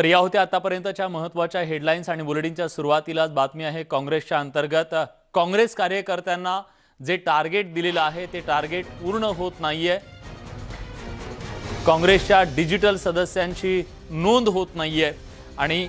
तर या होत्या आतापर्यंतच्या महत्त्वाच्या हेडलाईन्स आणि बुलेटिनच्या सुरुवातीलाच बातमी आहे काँग्रेसच्या अंतर्गत काँग्रेस कार्यकर्त्यांना जे टार्गेट दिलेलं आहे ते टार्गेट पूर्ण होत नाहीये। काँग्रेसच्या डिजिटल सदस्यांची नोंद होत नाहीये आणि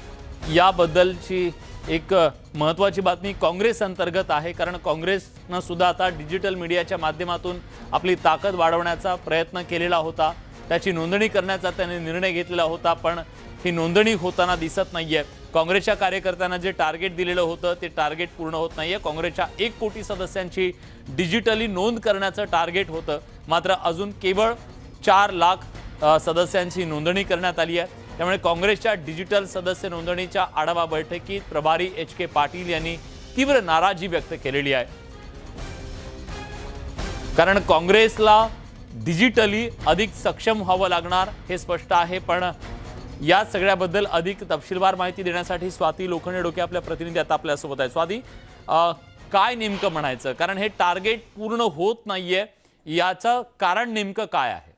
याबद्दलची एक महत्त्वाची बातमी काँग्रेस अंतर्गत आहे, कारण काँग्रेसनं सुद्धा आता डिजिटल मीडियाच्या माध्यमातून आपली ताकद वाढवण्याचा प्रयत्न केलेला होता। त्याची नोंदणी करण्याचा त्यांनी निर्णय घेतलेला होता, पण ही नोंदणी होताना दिसत नाहीये। काँग्रेसच्या कार्यकर्त्यांना जे टार्गेट दिलेलं होतं ते टार्गेट पूर्ण होत नाहीये। काँग्रेसच्या 1 कोटी सदस्यांची डिजिटली नोंद करण्याचं टार्गेट होतं, मात्र अजून केवळ 4 लाख सदस्यांची नोंदणी करण्यात आली आहे। त्यामुळे काँग्रेसच्या डिजिटल सदस्य नोंदणीच्या आढावा बैठकीत प्रभारी एच.के. पाटील यांनी तीव्र नाराजी व्यक्त केलेली आहे, कारण काँग्रेसला डिजिटली अधिक सक्षम व्हावं लागणार हे स्पष्ट आहे। पण या सगळ्याबद्दल अधिक तपशीलवार माहिती देण्यासाठी स्वाती लोखंडे डोके आपल्या प्रतिनिधी आता आपल्यासोबत आहे। स्वाती, काय नेमकं म्हणायचं, कारण हे टार्गेट पूर्ण होत नाहीये, याचं कारण नेमकं काय आहे?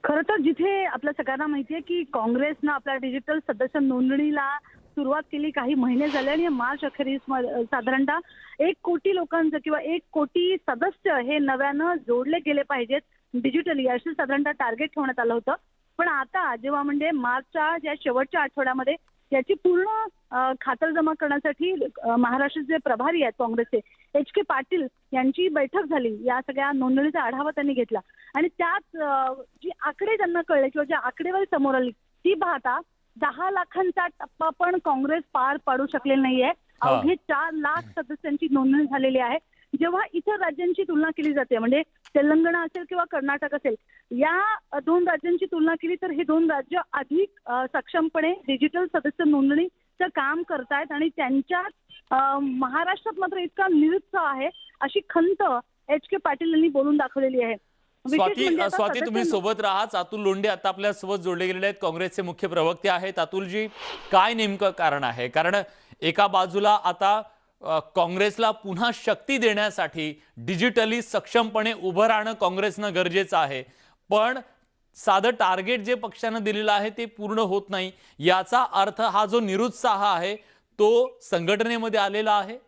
खरं तर जिथे आपल्या सगळ्यांना माहिती आहे की काँग्रेसनं आपल्या डिजिटल सदस्य नोंदणीला सुरुवात केली काही महिने झाले आणि मार्च अखेरीस साधारणतः 1 कोटी लोकांचं किंवा 1 कोटी सदस्य हे नव्यानं जोडले गेले पाहिजेत डिजिटली, असे साधारणतः टार्गेट ठेवण्यात आलं होतं। पण आता जेव्हा म्हणजे मार्चच्या ज्या शेवटच्या आठवड्यामध्ये याची पूर्ण खातरजमा करण्यासाठी महाराष्ट्राचे जे प्रभारी आहेत काँग्रेसचे एच.के. पाटील यांची बैठक झाली। या सगळ्या नोंदणीचा आढावा त्यांनी घेतला आणि त्यात जी आकडे त्यांना कळले किंवा ज्या आकडेवारी समोर आली ती पाहता 10 लाखांचा टप्पा पण काँग्रेस पार पाडू शकलेली नाहीये। अवघे 4 लाख सदस्यांची नोंदणी झालेली आहे। जेव्हा इतर राज्यांची तुलना केली जाते, म्हणजे तेलंगणा असेल किंवा कर्नाटक असेल, या 2 राज्यांची तुलना केली तर हे 2 राज्य अधिक सक्षमपणे डिजिटल सदस्य नोंदणीचं काम करतायत आणि त्यांच्यात महाराष्ट्रात मात्र इतका निरुत्साह आहे अशी खंत एच.के. पाटील यांनी बोलून दाखवलेली आहे। स्वाती तुम्ही सोबत राहा। अतुल लोंढे आता आपल्या सोबत जोडले गेलेले आहेत, काँग्रेसचे मुख्य प्रवक्ते आहेत। अतुलजी, काय नेमकं कारण आहे? कारण एका बाजूला आता काँग्रेसला पुन्हा शक्ती देण्यासाठी डिजिटली सक्षमपणे उभं राहणं काँग्रेसनं गरजेचं आहे, पण साधं टार्गेट जे पक्षानं दिलेलं आहे ते पूर्ण होत नाही, याचा अर्थ हा जो निरुत्साह आहे तो संघटनेमध्ये आलेला आहे?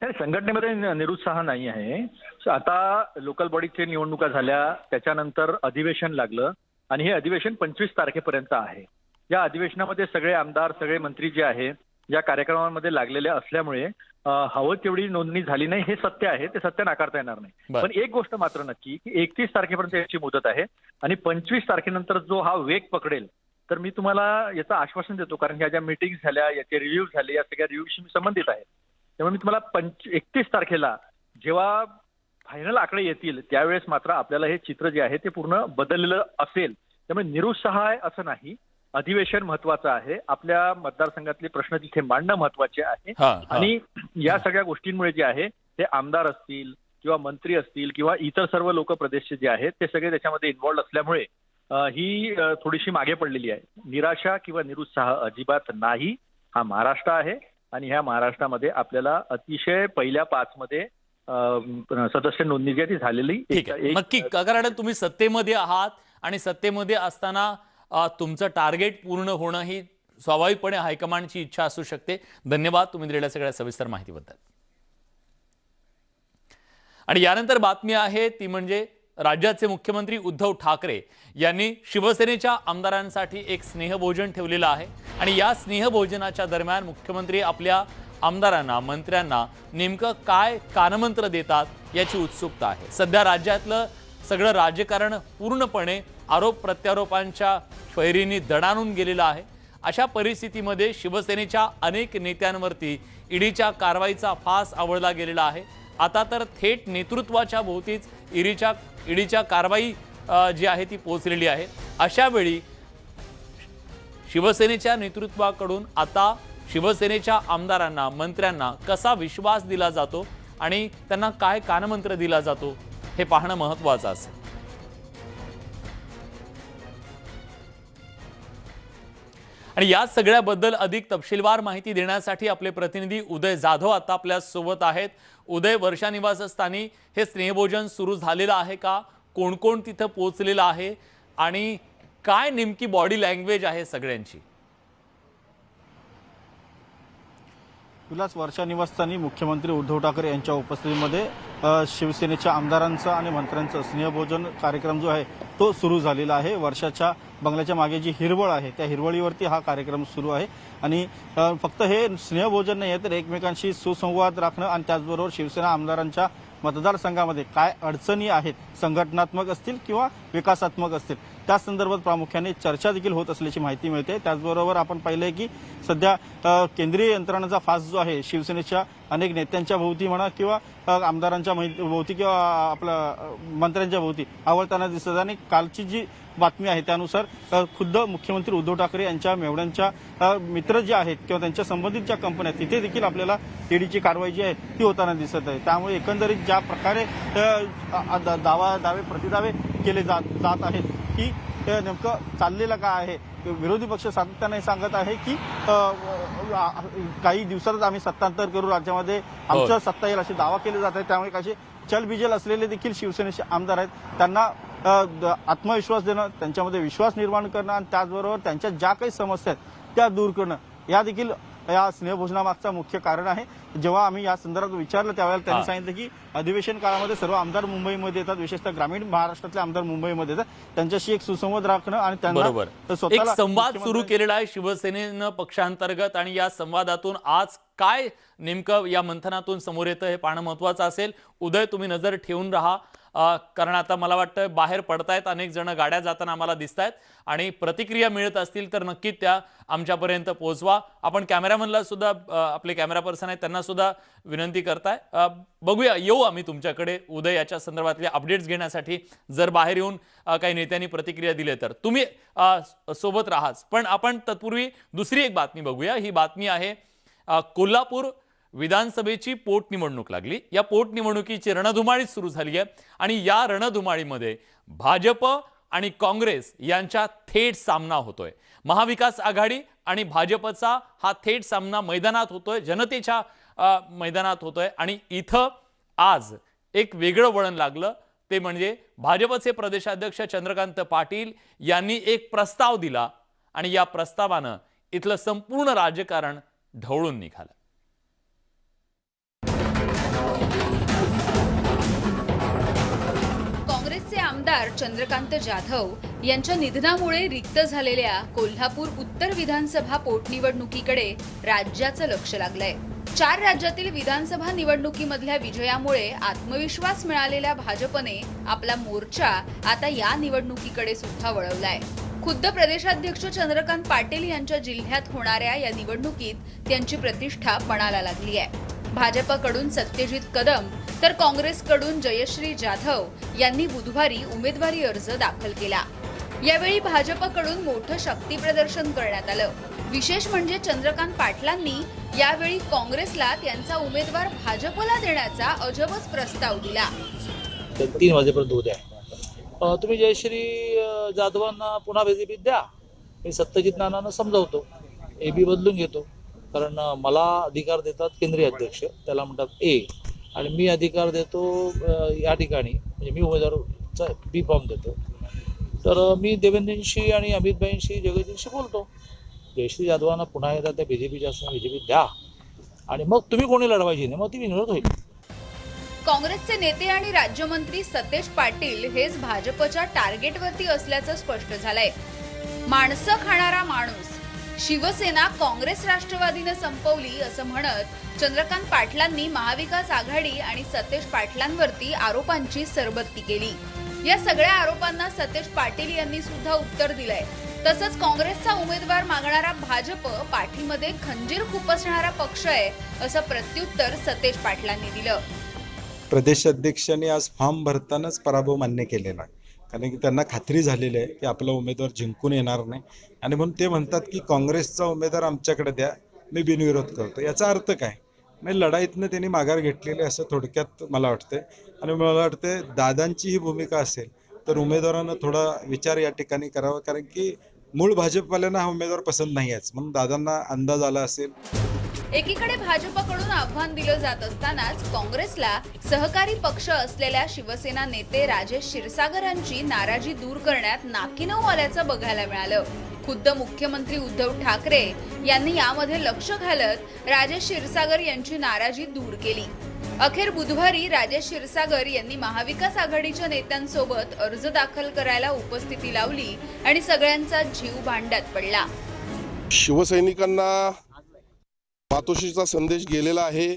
संघटनेमध्ये निरुत्साह नाही आहे। आता लोकल बॉडीचे निवडणुका झाल्या, त्याच्यानंतर अधिवेशन लागलं आणि हे अधिवेशन 25 तारखेपर्यंत आहे। या अधिवेशनामध्ये सगळे आमदार सगळे मंत्री जे आहे या कार्यक्रमांमध्ये लागलेले असल्यामुळे हवं तेवढी नोंदणी झाली नाही, हे सत्य आहे, ते सत्य नाकारता येणार नाही। पण एक गोष्ट मात्र नक्की की 31 तारखेपर्यंत याची मुदत आहे आणि 25 तारखेनंतर जो हा वेग पकडेल तर मी तुम्हाला याचं आश्वासन देतो, कारण ह्या ज्या मीटिंग झाल्या, याचे रिव्ह्यू झाले, या सगळ्या रिव्ह्यूशी मी संबंधित आहे। त्यामुळे मी तुम्हाला 31 तारखेला जेव्हा फायनल आकडे येतील त्यावेळेस मात्र आपल्याला हे चित्र जे आहे ते पूर्ण बदललेलं असेल। त्यामुळे निरुत्साह आहे असं नाही, अधिवेशन महत्वाचं आहे, आपल्या मतदारसंघातले प्रश्न तिथे मांडणं महत्वाचे आहे आणि या सगळ्या गोष्टींमुळे जे आहे ते आमदार असतील किंवा मंत्री असतील किंवा इतर सर्व लोक प्रदेशचे जे आहेत ते सगळे त्याच्यामध्ये इन्व्हॉल्ड असल्यामुळे ही थोडीशी मागे पडलेली आहे। निराशा किंवा निरुत्साह अजिबात नाही, हा महाराष्ट्र आहे आणि ह्या महाराष्ट्रामध्ये आपल्याला अतिशय पहिल्या 5 मध्ये सदस्य नोंदणी जी ती झालेली नक्की, कारण तुम्ही सत्तेमध्ये आहात आणि सत्तेमध्ये असताना तुमचं टार्गेट पूर्ण होणं ही स्वाभाविकपणे हायकमांडची इच्छा असू शकते। धन्यवाद तुम्ही दिलेल्या सगळ्या सविस्तर माहितीबद्दल। आणि यानंतर बातमी आहे ती म्हणजे राज्याचे मुख्यमंत्री उद्धव ठाकरे यांनी शिवसेनेच्या आमदारांसाठी एक स्नेहभोजन ठेवलेलं आहे आणि या स्नेहभोजनाच्या दरम्यान मुख्यमंत्री आपल्या आमदारांना मंत्र्यांना नेमकं काय कानमंत्र देतात याची उत्सुकता आहे। सध्या राज्यातलं सगळं राजकारण पूर्णपणे आरोप प्रत्यारोपांच्या फैरीने दणाणून गेलेलं आहे। अशा परिस्थितीमध्ये शिवसेनेच्या अनेक नेत्यांवरती ईडीच्या कारवाईचा फास आवळला गेलेला आहे। आता तर थेट नेतृत्वाच्या भोवतीच ईडीच्या कारवाई जी आहे ती पोहोचलेली आहे। अशा वेळी शिवसेनेच्या नेतृत्वाकडून आता शिवसेनेच्या आमदारांना मंत्र्यांना कसा विश्वास दिला जातो आणि त्यांना काय कानमंत्र दिला जातो हे पाहणं महत्त्वाचं असेल। आणि या सगळ्याबद्दल अधिक तपशीलवार माहिती देण्यासाठी आपले प्रतिनिधी उदय जाधव आता आपल्या सोबत आहेत। उदय, वर्षा निवासस्थानी हे स्नेहभोजन सुरू झालेलं आहे का? कोण कोण तिथे पोहोचलेलं आहे आणि काय नेमकी बॉडी लँग्वेज आहे सगळ्यांची? विलास, वर्षा निवासस्थानी मुख्यमंत्री उद्धव ठाकरे यांच्या उपस्थितीमध्ये शिवसेनेच्या आमदारांचा आणि मंत्र्यांचा स्नेहभोजन कार्यक्रम जो आहे तो सुरू झालेला आहे. वर्षाच्या बंगल्याच्या मागे जी हिरवळ आहे त्या हिरवळीवरती हा कार्यक्रम सुरू आहे. आणि फक्त हे स्नेहभोजन नाही आहे तर एकमेकांशी सुसंवाद राखणं आणि त्याचबरोबर शिवसेना आमदारांच्या मतदारसंघामध्ये काय अडचणी आहेत, संघटनात्मक असतील किंवा विकासात्मक असतील, त्या संदर्भात प्रामुख्याने चर्चा देखील होत असल्याची माहिती मिळते. त्याचबरोबर आपण पाहिलंय की सध्या केंद्रीय यंत्रणांचा फास जो आहे शिवसेनेच्या अनेक नेत्यांच्या भोवती म्हणा किंवा आमदारांच्या भोवती किंवा आपल्या मंत्र्यांच्या भोवती आवळताना दिसत आहे. आणि कालची जी बातमी आहे त्यानुसार खुद्द मुख्यमंत्री उद्धव ठाकरे यांच्या मेवड्यांच्या मित्र जे आहेत किंवा त्यांच्या संबंधित ज्या कंपन्या आहेत तिथे देखील आपल्याला ईडीची कारवाई जी आहे ती होताना दिसत आहे. त्यामुळे एकंदरीत ज्या प्रकारे दावे प्रतिदावे केले जात आहेत की नेमकं चाललेलं काय आहे, विरोधी पक्ष सातत्याने सांगत आहे की काही दिवसातच आम्ही सत्तांतर करू, राज्यामध्ये आमच्या सत्ता येईल असे दावा केले जात आहेत. त्यामुळे काही चलबिजल असलेले देखील शिवसेनेचे आमदार आहेत त्यांना आत्मविश्वास देणं, त्यांच्यामध्ये विश्वास निर्माण करणं आणि त्याचबरोबर त्यांच्या ज्या काही समस्या आहेत त्या दूर करणं या देखील या स्नेहभोजनामागचं मुख्य कारण आहे. जेव्हा आम्ही या संदर्भात विचारलं त्यावेळेला त्यांनी सांगितलं की अधिवेशन काळामध्ये सर्व आमदार मुंबईमध्ये येतात, विशेषतः ग्रामीण महाराष्ट्रातले आमदार मुंबईमध्ये येतात, त्यांच्याशी एक सुसंवाद राखणं आणि त्यांना एक संवाद सुरू केलेला आहे शिवसेनेनं पक्षांतर्गत. आणि या संवादातून आज काय नेमकं या मंथनातून समोर येतं हे पाहणं महत्वाचं असेल. उदय, तुम्ही नजर ठेवून राहा, कारण आता मला वाटतं बाहेर पडतायत अनेक जण, गाड्या जाताना आम्हाला दिसत आहेत आणि प्रतिक्रिया मिळत असतील तर नक्की त्या आमच्यापर्यंत पोहोचवा. आपण कॅमेरामनला सुद्धा, आपले कॅमेरा पर्सन आहेत त्यांना सुद्धा विनंती करताय. बघूया, येऊ आम्ही तुमच्याकडे उदय याच्या संदर्भातले अपडेट्स घेण्यासाठी. जर बाहेर येऊन काही नेत्यांनी प्रतिक्रिया दिली तर तुम्ही सोबत राहाच. पण आपण तत्पूर्वी दुसरी एक बातमी बघूया. ही बातमी आहे कोल्हापूर विधानसभेची पोटनिवडणूक लागली. या पोटनिवडणुकीची रणधुमाळी सुरू झाली आहे आणि या रणधुमाळीमध्ये भाजप आणि काँग्रेस यांचा थेट सामना होतोय. महाविकास आघाडी आणि भाजपचा हा थेट सामना मैदानात होतोय, जनतेच्या मैदानात होतोय. आणि इथं आज एक वेगळं वळण लागलं, ते म्हणजे भाजपचे प्रदेशाध्यक्ष चंद्रकांत पाटील यांनी एक प्रस्ताव दिला आणि या प्रस्तावानं इथलं संपूर्ण राजकारण ढवळून निघालं. काँग्रेसचे आमदार चंद्रकांत जाधव यांच्या निधनामुळे रिक्त झालेल्या कोल्हापूर उत्तर विधानसभा पोटनिवडणुकीकडे राज्याचं लक्ष लागलंय. 4 राज्यातील विधानसभा निवडणुकीमधल्या विजयामुळे आत्मविश्वास मिळालेल्या भाजपने आपला मोर्चा आता या निवडणुकीकडे सुद्धा वळवलाय. खुद्द प्रदेशाध्यक्ष चंद्रकांत पाटील यांच्या जिल्ह्यात होणाऱ्या या निवडणुकीत त्यांची प्रतिष्ठा पणाला लागली आहे. भाजपकडून सत्यजित कदम तर काँग्रेसकडून जयश्री जाधव यांनी बुधवारी उमेदवारी अर्ज दाखल केला. यावेळी भाजपकडून मोठं शक्ती प्रदर्शन करण्यात आलं. विशेष म्हणजे चंद्रकांत पाटलांनी यावेळी काँग्रेसला त्यांचा उमेदवार भाजपला देण्याचा अजबच प्रस्ताव दिला. 3 वाजेपर्यंत उद्या तुम्ही जयश्री जाधवांना पुन्हा बीजेपीत द्या, मी सत्यजित नानांना समजावतो, एबी बदलून घेतो. कारण मला अधिकार देतात केंद्रीय अध्यक्ष, त्याला म्हणतात ए, आणि मी अधिकार देतो या ठिकाणी, म्हणजे मी उमेदवाराचा बी फॉर्म देतो. तर मी देवेंद्रजींशी आणि अमितभाईंशी, जगजींशी बोलतो. जयश्री जाधवांना पुन्हा एकदा त्या बीजेपीच्या असं बीजेपीत द्या आणि मग तुम्ही कोणी लढवायची नाही, मग ती विनोद होईल. काँग्रेसचे नेते आणि राज्यमंत्री सतेज पाटील हेच भाजपच्या टार्गेटवरती असल्याचं स्पष्ट झालंय. माणसं खाणारा माणूस शिवसेना काँग्रेस राष्ट्रवादीनं संपवली असं म्हणत चंद्रकांत पाटलांनी महाविकास आघाडी आणि सतेज पाटलांवरती आरोपांची सरबत्ती केली. या सगळ्या आरोपांना सतेज पाटील यांनी सुद्धा उत्तर दिलंय. तसंच काँग्रेसचा उमेदवार मागणारा भाजप पाठीमध्ये खंजीर खुपसणारा पक्ष आहे असं प्रत्युत्तर सतेज पाटलांनी दिलं. प्रदेशाध्यक्षांनी आज फॉर्म भरतानाच पराभव मान्य केलेला आहे, कारण की त्यांना खात्री झालेली आहे की आपला उमेदवार जिंकून येणार नाही. आणि म्हणून ते म्हणतात की काँग्रेसचा उमेदवार आमच्याकडे द्या, मी बिनविरोध करतो. याचा अर्थ काय? नाही, लढाईतनं त्यांनी माघार घेतलेली असं थोडक्यात मला वाटतं. आणि मला वाटतं दादांची ही भूमिका असेल तर उमेदवारांना थोडा विचार या ठिकाणी करावा, कारण की मूळ भाजपवाल्यांना हा उमेदवार पसंत नाही आहेच, म्हणून दादांना अंदाज आला असेल. एकीकडे भाजपकडून आव्हान दिलं जात असतानाच काँग्रेसला सहकारी पक्ष असलेल्या शिवसेना नेते राजेश क्षीरसागरांची नाराजी दूर करण्यात नाकीनऊ आल्याचं बघायला मिळालं. खुद्द मुख्यमंत्री उद्धव ठाकरे यांनी यामध्ये लक्ष घालत राजेश क्षीरसागर यांची नाराजी दूर केली. अखेर बुधवारी राजेश क्षीरसागर यांनी महाविकास आघाडीच्या नेत्यांसोबत अर्ज दाखल करायला उपस्थिती लावली आणि सगळ्यांचा जीव भांड्यात पडला. शिवसैनिकांना मातोश्रीचा संदेश गेलेला आहे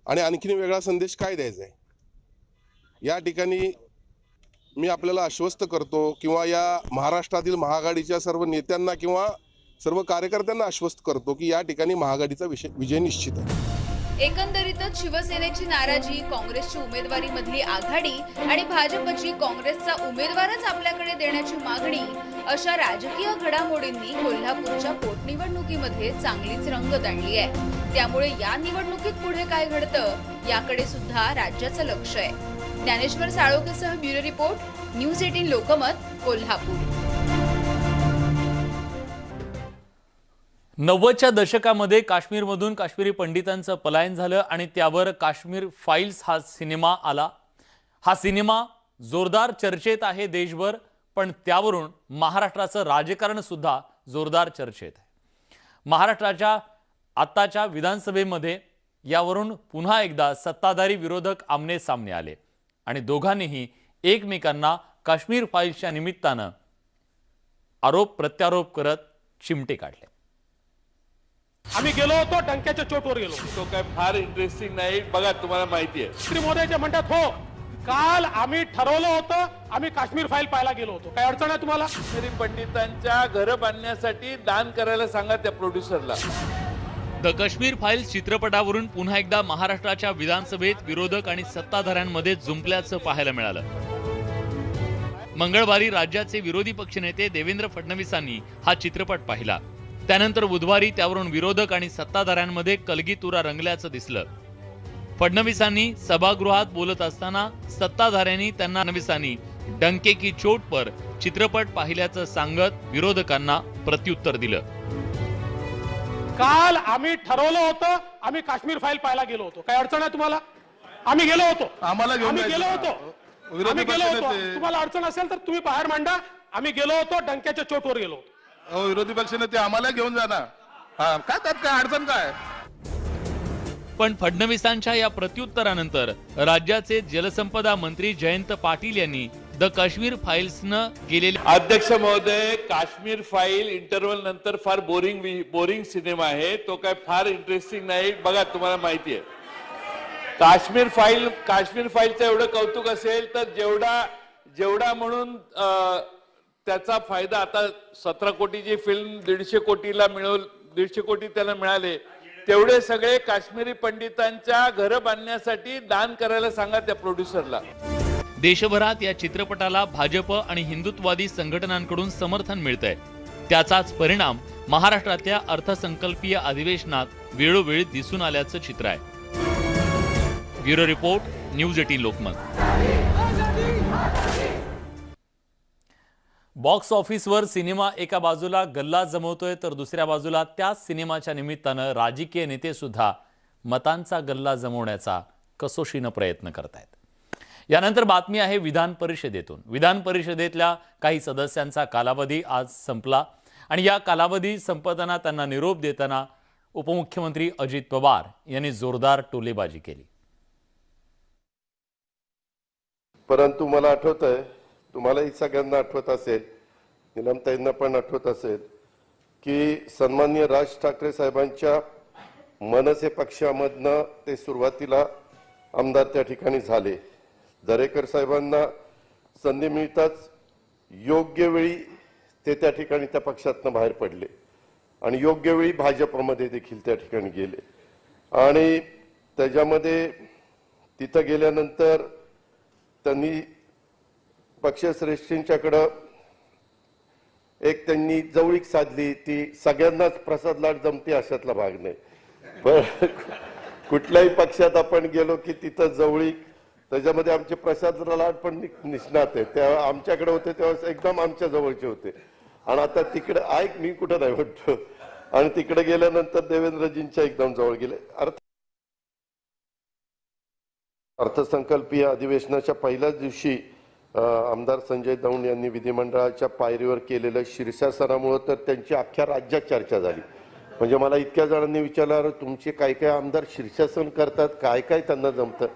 आणि आणखीन वेगळा संदेश काय द्यायचा आहे या ठिकाणी मी आपल्याला आश्वस्त करतो किंवा या महाराष्ट्रातील महाआघाडीच्या सर्व नेत्यांना किंवा सर्व कार्यकर्त्यांना आश्वस्त करतो की या ठिकाणी महाआघाडीचा विजय निश्चित आहे. एकंदरीतच शिवसेनेची नाराजी, काँग्रेसची उमेदवारीमधली आघाडी आणि भाजपची काँग्रेसचा उमेदवारच आपल्याकडे देण्याची मागणी अशा राजकीय घडामोडींनी कोल्हापूरच्या पोटनिवडणुकीमध्ये चांगलीच रंगत आणली आहे. त्यामुळे या निवडणुकीत पुढे काय घडतं याकडे सुद्धा राज्याचं लक्ष आहे. ज्ञानेश्वर साळोखेसह bureau report, news 18 Lokmat, Kolhapur. 90च्या दशकामध्ये काश्मीरमधून काश्मीरी पंडितांचं पलायन झालं आणि त्यावर काश्मीर फाईल्स हा सिनेमा आला. हा सिनेमा जोरदार चर्चेत आहे देशभर, पण त्यावरून महाराष्ट्राचं राजकारण सुद्धा जोरदार चर्चेत आहे. महाराष्ट्राच्या आत्ताच्या विधानसभेमध्ये यावरून पुन्हा एकदा सत्ताधारी विरोधक आमने सामने आले आणि दोघांनीही एकमेकांना काश्मीर फाईल्सच्या निमित्तानं आरोप प्रत्यारोप करत चिमटे काढले. आम्ही गेलो होतो, डंक्याच्या चोटवर गेलो. तो काय फार इंटरेस्टिंग नाही, बघा तुम्हाला माहिती आहे. श्री मोदीचे म्हणतात हो, काल आम्ही ठरवलं होतं, आम्ही काश्मीर फाईल पाहायला गेलो होतो. काय अडचण आहे तुम्हाला? काश्मीरी पंडितांच्या घर बांधण्यासाठी दान करायला सांगा त्या प्रोड्युसरला. द काश्मीर फाईल्स चित्रपटावरून पुन्हा एकदा महाराष्ट्राच्या विधानसभेत विरोधक आणि सत्ताधाऱ्यांमध्ये जुंपल्याचं पाहायला मिळालं. मंगळवारी राज्याचे विरोधी पक्षनेते देवेंद्र फडणवीसांनी हा चित्रपट पाहिला. त्यानंतर बुधवारी त्यावरून विरोधक आणि सत्ताधाऱ्यांमध्ये कलगीतुरा रंगल्याचं दिसलं. फडणवीसांनी सभागृहात बोलत असताना सत्ताधाऱ्यांनी त्यांना डंके की चोट पर चित्रपट पाहिल्याचं सांगत विरोधकांना प्रत्युत्तर दिलं. काल आम्ही ठरवलं होतं, आम्ही काश्मीर फाईल पाहायला गेलो होतो. काय अडचण आहे तुम्हाला? आम्ही गेलो होतो, आम्हाला आम्ही गेलो होतो, आम्ही गेलो होतो. तुम्हाला अडचण असेल तर तुम्ही बाहेर मांडा. आम्ही गेलो होतो, डंक्याच्या चोटवर गेलो होतो. विरोधी पक्षनेते आम्हाला घेऊन जाणार, काय त्यात काय अडचण काय? पण फडणवीसांच्या या प्रत्युत्तरानंतर राज्याचे जलसंपदा मंत्री जयंत पाटील यांनी द काश्मीर फाईल्सनं केलेले. अध्यक्ष महोदय, काश्मीर फाईल इंटरव्हल नंतर फार बोरिंग सिनेमा आहे. तो काय फार इंटरेस्टिंग नाही, बघा तुम्हाला माहिती आहे. काश्मीर फाईलचं एवढं कौतुक असेल तर जेवढा म्हणून त्याचा फायदा आता 17 कोटीची फिल्म 150 कोटी त्याला मिळाले, तेवढे सगळे काश्मीरी पंडितांच्या घर बांधण्यासाठी दान करायला सांगा त्या प्रोड्युसरला. देशभरात या चित्रपटाला भाजप आणि हिंदुत्ववादी संघटनांकडून समर्थन मिळतंय. त्याचाच परिणाम महाराष्ट्रातल्या अर्थसंकल्पीय अधिवेशनात वेळोवेळी दिसून आल्याचं चित्र आहे. Bureau report, news 18 Lokmat. Box ऑफिसवर सिनेमा एका बाजूला गल्ला जमवतोय तर दुसऱ्या बाजूला त्याच सिनेमाच्या निमित्तानं राजकीय नेते सुद्धा मतांचा गल्ला जमवण्याचा कसोशीनं प्रयत्न करतायत. यानंतर बातमी आहे विधान परिषदेतून. विधान परिषदेतल्या काही सदस्यांचा कालावधी आज संपला आणि या कालावधी संपताना त्यांना निरोप देताना उपमुख्यमंत्री अजित पवार यांनी जोरदार टोलेबाजी केली. परंतु मला आठवतंय, तुम्हालाही सगळ्यांना आठवत असेल, निलमताईंना पण आठवत असेल की सन्माननीय राज ठाकरे साहेबांच्या मनसे पक्षामधनं ते सुरुवातीला आमदार त्या ठिकाणी झाले. दरेकर साहेबांना संधी मिळताच योग्य वेळी ते त्या ठिकाणी त्या पक्षातनं बाहेर पडले आणि योग्य वेळी भाजपमध्ये देखील त्या ठिकाणी गेले आणि त्याच्यामध्ये तिथं गेल्यानंतर त्यांनी पक्षश्रेष्ठींच्याकडं एक त्यांनी जवळीक साधली. ती सगळ्यांनाच प्रसाद लाट जमते अशातला भाग नाही, पण कुठल्याही पक्षात आपण गेलो की तिथं जवळीक, त्याच्यामध्ये आमचे प्रसाद लाट पण निष्णात आहे. तेव्हा आमच्याकडे होते तेव्हा एकदम आमच्या जवळचे होते आणि आता तिकडे मी कुठं नाही म्हणतो, आणि तिकडे गेल्यानंतर देवेंद्रजींच्या एकदम जवळ गेले. अर्थसंकल्पीय अधिवेशनाच्या पहिल्याच दिवशी आमदार संजय दौंड यांनी विधिमंडळाच्या पायरीवर केलेलं शीर्षासनामुळे तर त्यांची अख्ख्या राज्यात चर्चा झाली. म्हणजे मला इतक्या जणांनी विचारलं, तुमचे काय काय आमदार शीर्षासन करतात, काय काय त्यांना जमतं?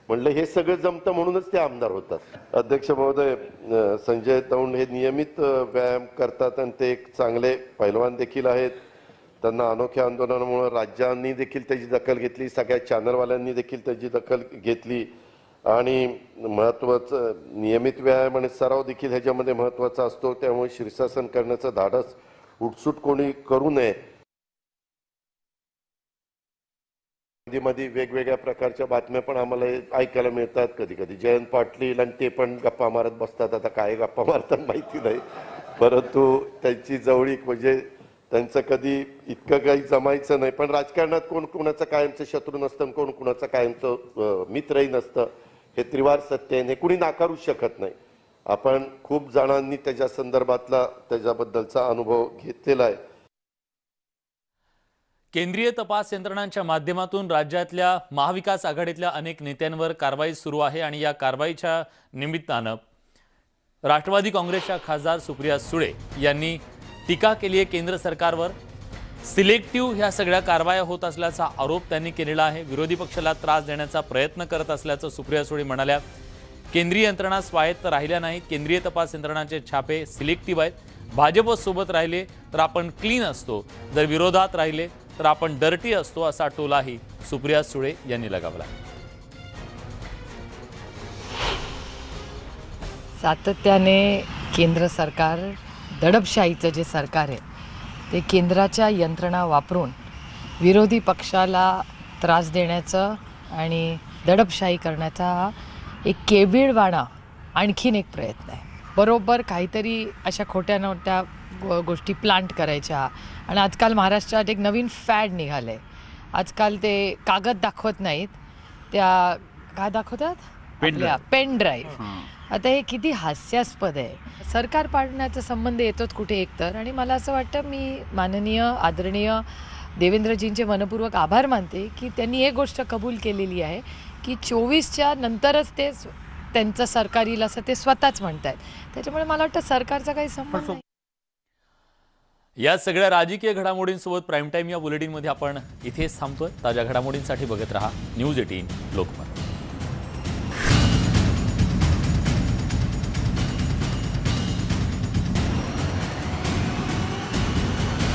म्हणलं हे सगळं जमतं म्हणूनच ते आमदार होतात. अध्यक्ष महोदय, संजय दौंड हे नियमित व्यायाम करतात आणि ते एक चांगले पैलवान देखील आहेत. त्यांना अनोख्या आंदोलनामुळे राज्यांनी देखील त्याची दखल घेतली, सगळ्या चॅनलवाल्यांनी देखील त्याची दखल घेतली आणि महत्त्वाचं नियमित व्यायाम आणि सराव देखील ह्याच्यामध्ये महत्त्वाचा असतो. त्यामुळे शीर्षासन करण्याचं धाडस उठसूट कोणी करू नये. मध्ये वेगवेगळ्या प्रकारच्या बातम्या पण आम्हाला ऐकायला मिळतात. कधी कधी जयंत पाटील आणि ते पण गप्पा मारत बसतात. आता काय गप्पा मारतात माहिती नाही, परंतु त्यांची जवळीक म्हणजे त्यांचं कधी इतकं काही जमायचं नाही. पण राजकारणात कोण कोणाचं कायमचं शत्रू नसतं, कोण कोणाचं कायमचं मित्रही नसतं. हे त्रिवार सत्य आहे, हे कुणी नाकारू शकत नाही. आपण खूप जणांनी त्याच्या संदर्भातला त्याच्याबद्दलचा अनुभव घेतलेला आहे. केंद्रीय तपास यंत्रणांच्या माध्यमातून राज्यातल्या महाविकास आघाडीतल्या अनेक नेत्यांवर कारवाई सुरू आहे आणि या कारवाईच्या निमित्तानं राष्ट्रवादी काँग्रेसच्या खासदार सुप्रिया सुळे यांनी टीका केली आहे केंद्र सरकारवर. सिलेक्टिव्ह ह्या सगळ्या कारवाया होत असल्याचा आरोप त्यांनी केलेला आहे. विरोधी पक्षाला त्रास देण्याचा प्रयत्न करत असल्याचं सुप्रिया सुळे म्हणाल्या. केंद्रीय यंत्रणा स्वायत्त राहिल्या नाहीत, केंद्रीय तपास यंत्रणांचे छापे सिलेक्टिव्ह आहेत. भाजपसोबत राहिले तर आपण क्लीन असतो, जर विरोधात राहिले तर आपण डर्टी असतो, असा टोलाही सुप्रिया सुळे यांनी लगावला. सातत्याने केंद्र सरकार, दडपशाहीचं जे सरकार आहे ते केंद्राच्या यंत्रणा वापरून विरोधी पक्षाला त्रास देण्याचं आणि दडपशाही करण्याचा हा एक केविळवाणा आणखीन एक प्रयत्न आहे. बरोबर काहीतरी अशा खोट्या नोट्या गोष्टी प्लांट करायच्या. आणि आजकाल महाराष्ट्रात एक नवीन फॅड निघालं आहे. आजकाल ते कागद दाखवत नाहीत, त्या काय दाखवतात, पेन ड्राईव्ह. आता हे किती हास्यास्पद आहे. सरकार पाडण्याचा संबंध येतोच कुठे एकतर. आणि मला असं वाटतं, मी माननीय आदरणीय देवेंद्रजींचे मनपूर्वक आभार मानते की त्यांनी एक गोष्ट कबूल केलेली आहे की 24च्या नंतरच ते त्यांचं सरकार येईल असं ते स्वतःच म्हणत आहेत. त्याच्यामुळे मला वाटतं सरकारचा काही संबंध नाही. या सगळ्या राजकीय घडामोडींसोबत प्राईम टाईम या बुलेटिनमध्ये आपण इथेच थांबतोय. ताज्या घडामोडींसाठी बघत रहा न्यूज 18 लोकमत.